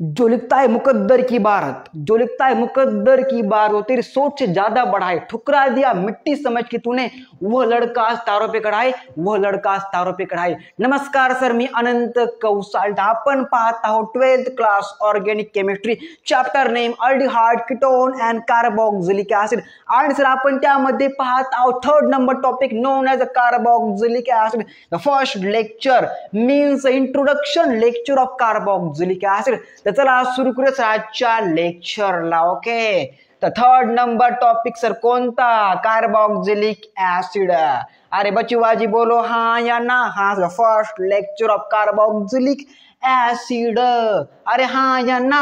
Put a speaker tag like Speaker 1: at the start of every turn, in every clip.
Speaker 1: जो लिखता है मुकद्दर की बात, जो लिखता है मुकद्दर की बात, वो तेरी सोच से ज्यादा बढ़ाए, ठुकरा दिया मिट्टी समझ के तूने, वह लड़का आज तारों पे कढ़ाए, वह लड़का आज तारों पे कढ़ाए. नमस्कार सर, मी अनंत कौसाल्ट. आपण पाहत आहोत 12th class organic chemistry, chapter name aldehyde, ketone and carboxylic acid. आणि सर आपण त्यामध्ये पाहत आहोत 3rd number topic non as a carboxylic acid. The first lecture means introduction lecture of carboxylic acid. तर चला सुरू करूया आजच्या लेक्चरला. ओके, तर 3rd नंबर टॉपिक सर कोणता? Carboxylic acid. अरे बच्चूबाजी बोलो हाँ या ना. हाँ, first lecture of carboxylic acid. अरे हाँ या ना.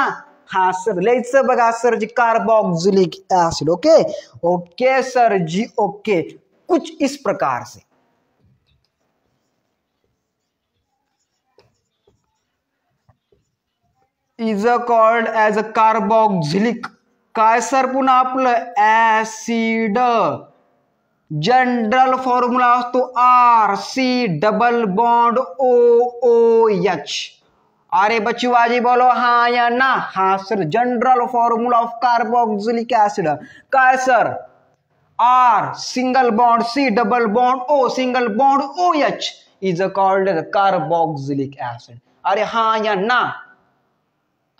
Speaker 1: हाँ सर, लिहायचं बघा sir ji carboxylic acid. Okay okay sir ji, okay. कुछ इस प्रकार से is called as a carboxylic. काय सर पुन्हा आपलं ऍसिड. जनरल फॉर्म्युला असतो RC डबल बॉन्ड OOH. अरे बच्चूबाजी बोलो हाँ या ना. हाँ sir, general formula of carboxylic acid काय sir? R single bond C double bond O single bond OH is called carboxylic acid. अरे हाँ या ना.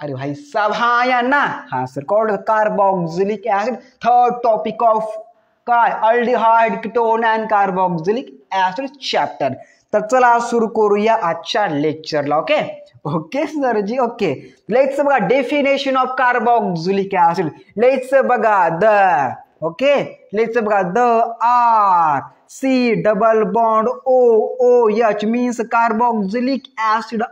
Speaker 1: अरे भाई साहब हाँ या ना. हाँ sir, called carboxylic acid. 3rd topic of काय? Aldehyde, ketone and carboxylic acid chapter. तर चला सुरू करूया आजच्या लेक्चरला. Okay okay sir ji, okay. Let's बघा definition of carboxylic acid. Let's बघा द, ओके, लेट्स बघा the RC double bond OOH means carboxylic acid.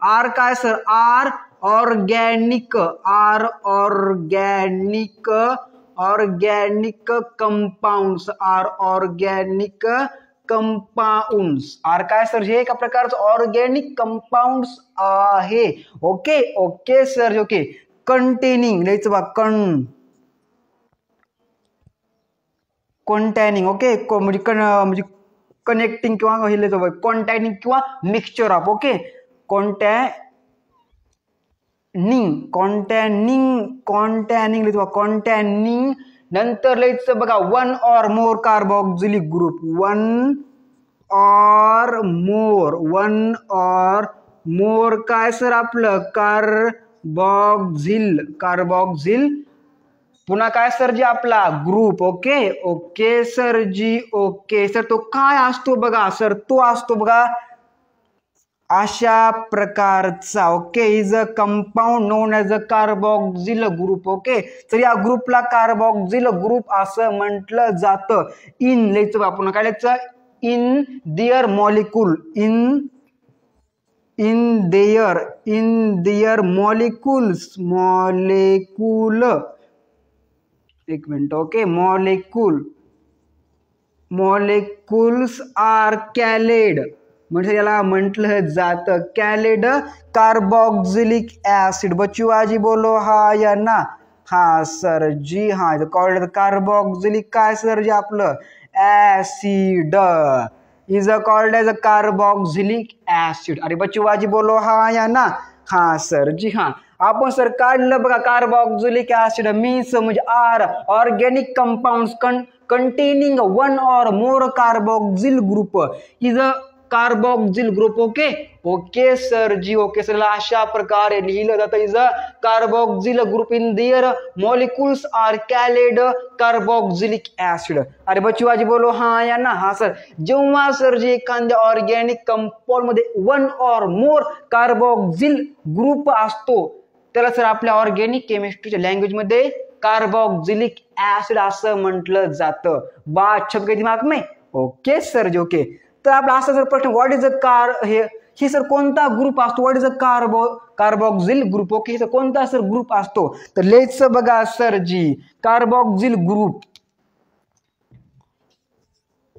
Speaker 1: R काय sir? R organic, R organic, organic compounds, R organic compounds. R काय sir? हे एका प्रकारचं organic compounds आहे. Okay okay sir, okay. Containing लिहायचं बघा containing. Okay, म्हणजे कनेक्टिंग किंवा हे लिहायचं बघा कॉन्टॅनिंग किंवा मिक्सचर ऑफ. ओके, कॉन्टॅनिंग लिहायचं बघा कॉन्टॅनिंग. नंतर लिहायचं बघा one or more carboxylic group. One or मोर काय सर आपलं? कार्बोक्सिल. पुन्हा काय सर जी आपला group. Okay okay sir ji, okay sir. तो काय असतो बघा सर? तो असतो बघा अशा प्रकारचा. Okay, is a compound non as a carboxyl group. Okay, तर या ग्रुपला कार्बोक्सिल ग्रुप असं म्हटलं जातं. इन लिहायचं आपण काय लिहायचं? In their molecule, in their molecule. एक मिनिट. ओके, मॉलिक्यूल्स आर कॅलेड, म्हणजे याला म्हटलं जातं कॅलेड कार्बोक्सिलिक ऍसिड. बच्चूबाजी बोलो हा या ना. हा सर जी, हा कॉल्ड कार्बोक्सिलिक काय सर जी आपलं acid is called as a carboxylic acid. अरे बच्चूबाजी बोलो हा या ना. हा सर जी, हा. आपण सर काढलं बघा कार्बोक्सिलिक ऍसिड मीन्स म्हणजे R organic compounds containing one or more carboxyl group is a carboxyl group. Okay okay sir ji, okay sir. अशा प्रकारे लिहिलं जातं is a carboxyl group in their molecules are called carboxylic acid. अरे बच्चूबाजी बोलो हाँ या ना. हा सर, जेव्हा सर जी एखाद्या ऑर्गॅनिक कंपाऊंड मध्ये one or more carboxyl group असतो त्याला सर आपल्या ऑर्गॅनिक केमिस्ट्रीच्या लँग्वेज मध्ये कार्बोक्सिलिक ऍसिड असं म्हटलं जातं. बात छप गई दिमाग में. Okay sir ji, okay. तर आपला असा जर प्रश्न व्हॉट इज अ हे सर कोणता ग्रुप असतो? What is a carboxyl group. Okay, sir कोणता सर ग्रुप असतो? तर लेट्स बघा sir ji carboxyl group,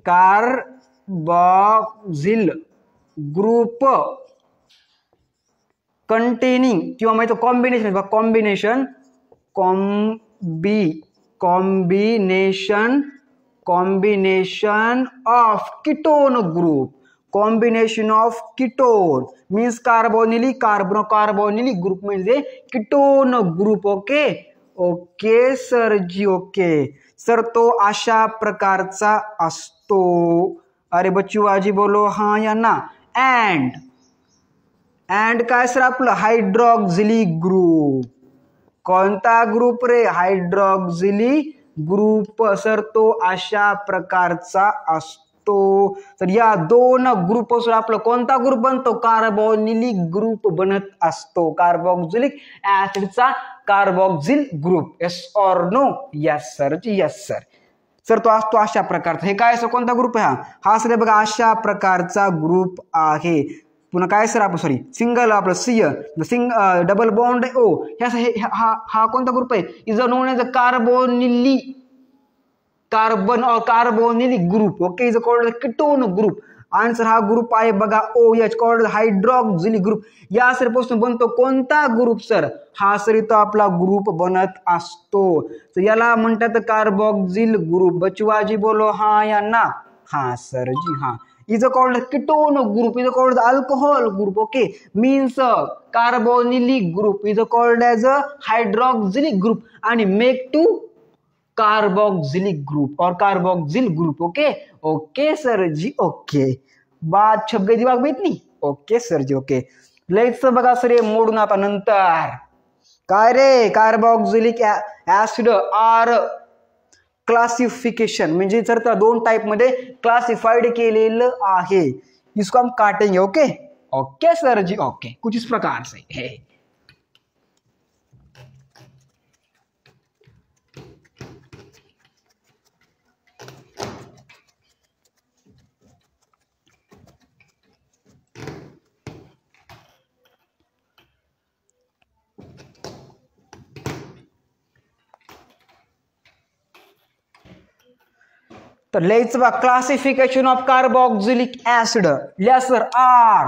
Speaker 1: carboxyl group containing किंवा माहिती combination of ketone group. Combination of ketone means carbonylic carbonylic group म्हणजे ketone group. Okay okay sir ji. Okay sir तो अशा प्रकारचा असतो. अरे बच्चू आजी बोलो हा या ना. अँड काय सर आपलं हायड्रॉक्सिलिक ग्रुप. कोणता ग्रुप रे हायड्रॉक्सिलिक ग्रुप. सर तो अशा प्रकारचा असतो. तर या दोन ग्रुप पासून आपलं कोणता ग्रुप बनतो कार्बोनिलिक ग्रुप बनत असतो. कार्बोक्सिलिक ऍसिडचा carboxyl group. Yes or no. Yes sir ji yes sir. Sir तो असतो अशा प्रकारचा. हे काय सर कोणता ग्रुप आहे हा सर बघा अशा प्रकारचा ग्रुप आहे. पुन्हा काय सर आपलं सॉरी सिंगल आपलं डबल बॉन्ड ओ हा कोणता ग्रुप आहे is known as a carbon or carbonylic group. Okay is called ketone group. Answer हा ग्रुप आहे बघा OH कॉल्ड हायड्रॉक्सिलिक ग्रुप. या सर पासून बनतो कोणता ग्रुप सर हा सर इथं आपला ग्रुप बनत असतो. तर याला म्हणतात कार्बोक्सिल ग्रुप. बचवाजी बोलो हा या ना. हा सर जी हा. is called ketone group is called alcohol group. Okay means carbonylic group is called as a hydroxylic group and make to carboxylic group or carboxyl group. Okay sir ji. Okay बात छप गई दिमाग में इतनी. Okay sir ji. Okay let's बघा sir हे मोडून आता नंतर काय रे कार्बोक्सिलिक ऍसिड आर क्लासिफिकेशन म्हणजे जर त्या दोन टाइप मध्ये क्लासिफाइड केलेलं आहे. इसको हम काटेंगे. Okay okay sir ji. Okay कुछ इस प्रकार से है. तर लिहायचं बघा classification of carboxylic acid. Lesser R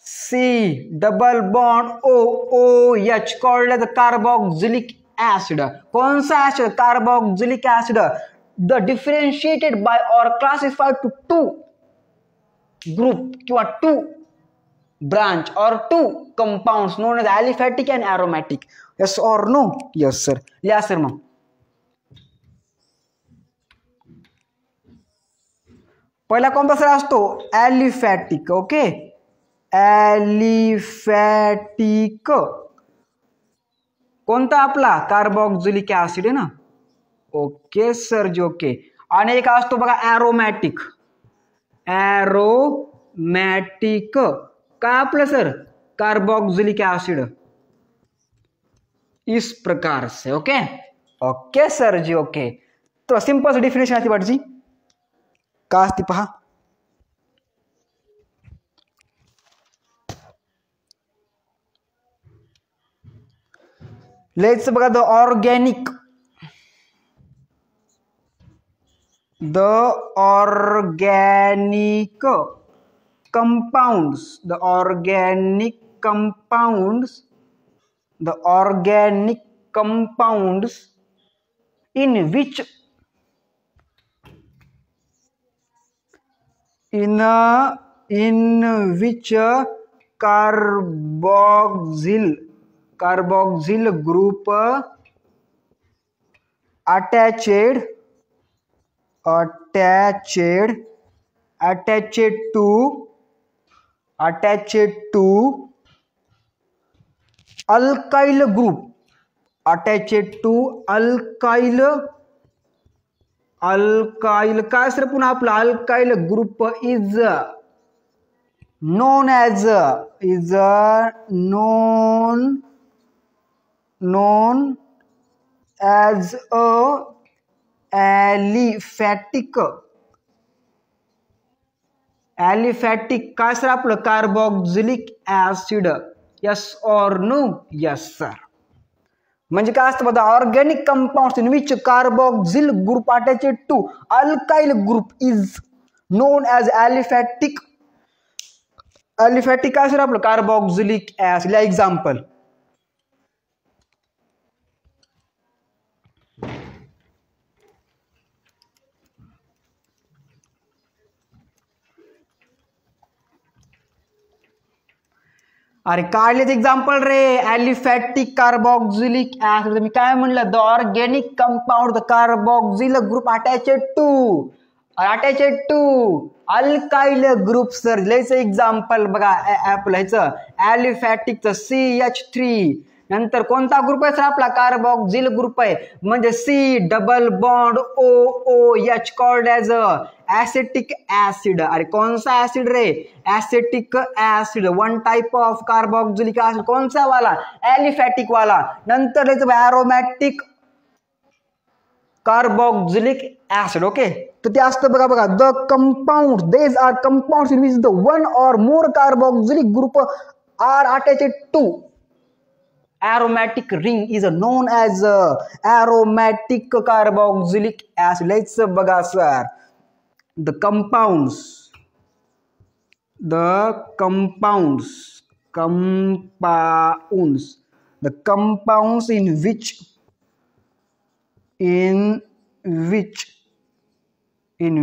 Speaker 1: C double bond OH called as carboxylic acid. कौन सा acid carboxylic acid. The differentiated by or classified to two group किंवा to branch or to compounds known as aliphatic and aromatic. Yes or no. Yes sir. लिहा sir मग पहिला कोणता sir असतो aliphatic. Okay aliphatic कोणता आपला carboxylic acid आहे ना. Okay sir ji. ओके आणि एक असतो बघा ॲरोमॅटिक. ॲरोमॅटिक काय आपलं सर कार्बोक्सिलिक ऍसिड इस प्रकार से. Okay okay sir ji. Okay तो सिंपल डिफिनेशन आहे वाटची का असते पहा. लेट्स बघा the organic compounds in which carboxyl group attached to alkyl group काय सर पुन्हा आपला alkyl group is known as a aliphatic काय सर आपलं carboxylic acid. Yes or no. Yes sir. म्हणजे काय असतं बघा organic compounds in which carboxyl group attached to alkyl group is known as aliphatic. Aliphatic काय sir आपलं carboxylic acid. Example अरे काढलेच एक्झाम्पल रे, ॲलिफॅटिक कार्बॉक्झिलिक ऍसिड. मी काय म्हणलं, the organic compound the carboxyl group attached to alkyl group. Sir लिहायचं example बघा, आपलं ह्याचं ॲलिफॅटिकचं CH3. नंतर कोणता ग्रुप आहे सर आपला, कार्बॉक्झिल ग्रुप आहे, म्हणजे C++ called as acetic acid. अरे कौन सा ऍसिड रे, acetic acid, one type of carboxylic acid. कौन सा वाला, ॲलिफॅटिक वाला. नंतर लिहायचं ॲरोमॅटिक कार्बॉक्झिलिक ऍसिड. ओके, तर ते असतं बघा, the compound, these are compounds in which the one or more carboxylic group are attached to aromatic ring is known as aromatic carboxylic acid. Let's बघा sir, the compounds in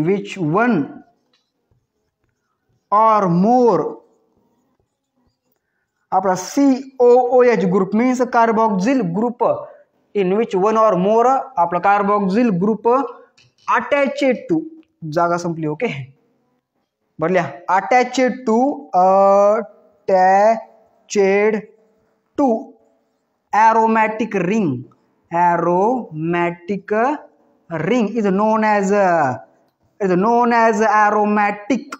Speaker 1: which one or more आपला COOH group means carboxyl group, in which one or more आपला carboxyl group attached to, जागा संपली. Okay, बरल्या attached to aromatic ring is known as aromatic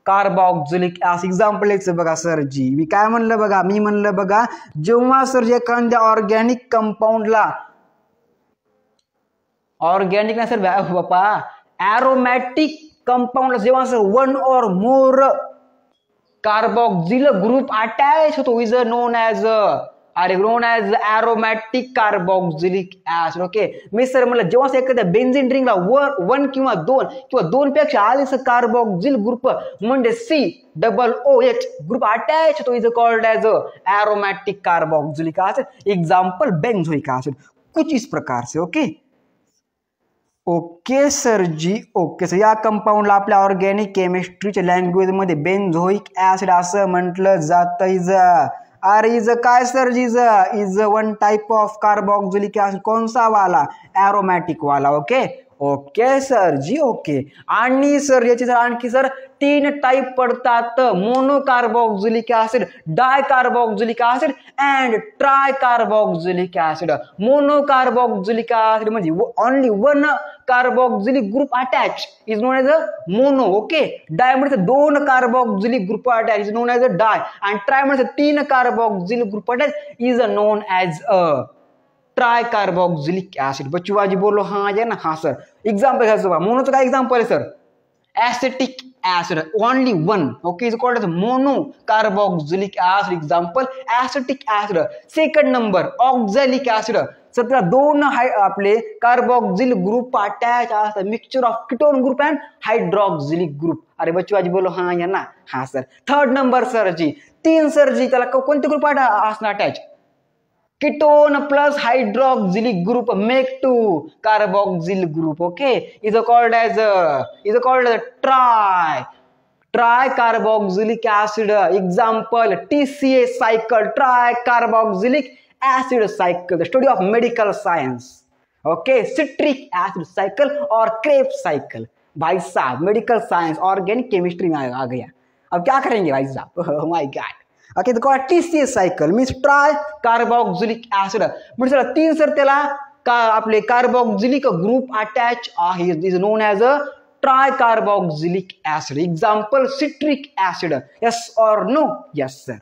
Speaker 1: carboxylic acid. Example यायचं बघा sir जी, मी काय म्हणलं बघा, मी म्हणलं बघा, जेव्हा सर एखाद्या ऑर्गॅनिक कंपाऊंडला, ऑर्गॅनिक नाही सर बापा, ॲरोमॅटिक कंपाऊंडला जेव्हा sir one or more कार्बॉक्झिल group attach होतो, is known as aromatic carboxylic acid. Okay, me sir म्हणलं जेव्हा एखाद्या बेन्झिन रिंगला वन किंवा दोन पेक्षा आधीच कार्बॉक्झिल ग्रुप म्हणजे COOH ग्रुप अटॅच होतो, is called as aromatic carboxylic acid. Example benzoic acid. कुछ इस प्रकार से. Okay sir ji. Okay sir, या कंपाऊंडला आपल्या ऑर्गॅनिक केमिस्ट्रीच्या लँग्वेज मध्ये बेंझोइक ऍसिड असं म्हटलं जातं. इज काय sir, is one type of carboxylic acid. कौन सा वाला, एरोमॅटिक वाला. Okay sir ji. ओके, आणि सर याची सर आणखी सर 3 टाइप पडतात, mono carboxylic acid, di carboxylic acid and tri carboxylic acid. Mono carboxylic acid म्हणजे only one carboxylic group attach, is known as a mono. Okay, di म्हणजे 2 carboxylic group attach, is known as a di. आणि tri म्हणजे 3 carboxylic group attach, is known as a tri carboxylic acid. बच्चूबाजी बोलो हाँ या ना, हाँ sir. Example घ्यायचं बघा, मोनोचं काय एक्झाम्पल आहे sir, acetic acid, only one. Okay, is called as mono carboxylic acid. Example acetic acid. Second number oxalic acid. सध्या 2 आपले कार्बॉक्झिल ग्रुप अटॅच असतात, mixture of ketone group and hydroxylic group. अरे बच्चूबाजी बोलो हाँ या ना, हाँ sir. Third number sir ji, 3 sir ji, त्याला कोणते ग्रुप असणार attach, ketone plus hydroxylic group make 2 carboxyl group. Okay, is called as try carboxylic acid. Example TCA cycle, try carboxylic acid cycle, the study of medical science. Okay, citric acid cycle और Krebs cycle. भाई साहब medical science organic chemistry में आ गया. अब क्या करेंगे भाई साहब, माय God. Okay, तो TCA cycle means try carboxylic acid. म्हणजे चला 3 सर त्याला आपले कार्बॉक्झिलिक ग्रुप अटॅच आहे, is known as a tri carboxylic acid. Example citric acid. Yes और नो, यस सर.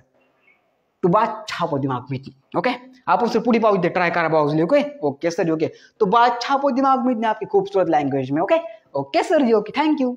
Speaker 1: तो बात छापो दिमाग में. ओके, आपण सर पुढे पाहू try carboxylic. Okay sir. Okay, तो बात छापो दिमाग में आपकी खूबसूरत लैंग्वेज में. Okay sir ji. Okay, thank you.